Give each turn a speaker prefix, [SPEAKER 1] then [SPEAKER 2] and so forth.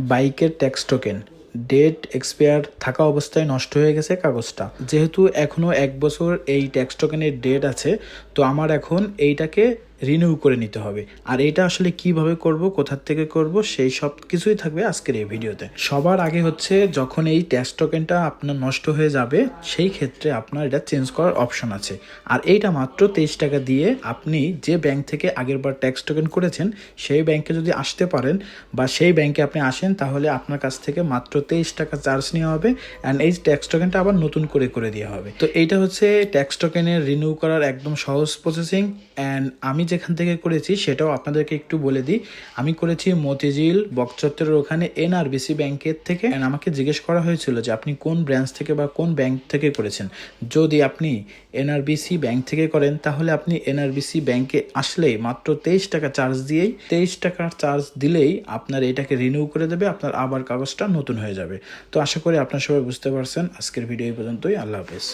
[SPEAKER 1] বাইকের tax token date expire থাকা অবস্থায় নষ্ট হয়ে গেছে কাগজটা। যেহেতু এখনও 1 বছর এই ট্যাক্স টোকেনের ডেট আছে, তো আমার এখন এইটাকে রিনিউ করে নিতে হবে। আর এটা আসলে কিভাবে করব, কোথার থেকে করব, সেই সব কিছুই থাকবে আজকের এই ভিডিওতে। সবার আগে হচ্ছে, যখন এই ট্যাক্স টোকেনটা আপনার নষ্ট হয়ে যাবে সেই ক্ষেত্রে আপনার এটা চেঞ্জ করার অপশন আছে। আর এইটা মাত্র 23 টাকা দিয়ে আপনি যে ব্যাংক থেকে আগেরবার ট্যাক্স টোকেন করেছেন সেই ব্যাংকে যদি আসতে পারেন বা সেই ব্যাংকে আপনি আসেন, তাহলে আপনার কাছ থেকে মাত্র 23 টাকা চার্জ নেওয়া হবে অ্যান্ড এই ট্যাক্স টোকেনটা আবার নতুন করে দেওয়া হবে। তো এইটা হচ্ছে ট্যাক্স টোকেনের রিনিউ করার একদম সহজ প্রসেসিং। অ্যান্ড আমি যেখান থেকে করেছি সেটাও আপনাদেরকে একটু বলে দিই। আমি করেছি মতিঝিল বকচত্বরের ওখানে এনআরবিসি ব্যাংকের থেকে। অ্যান্ড আমাকে জিজ্ঞেস করা হয়েছিল যে আপনি কোন ব্রাঞ্চ থেকে বা কোন ব্যাংক থেকে করেছেন। যদি আপনি এনআরবিসি ব্যাংক থেকে করেন তাহলে আপনি এনআরবিসি ব্যাংকে আসলেই মাত্র 23 টাকা চার্জ দিয়েই 23 টাকার চার্জ দিলেই আপনার এটাকে রিনিউ করে দেবে, আপনার আবার কাগজটা নতুন হয়ে যাবে। তো আশা করি আপনারা সবাই বুঝতে পারছেন। আজকের ভিডিও এই পর্যন্তই। আল্লাহ হাফেজ।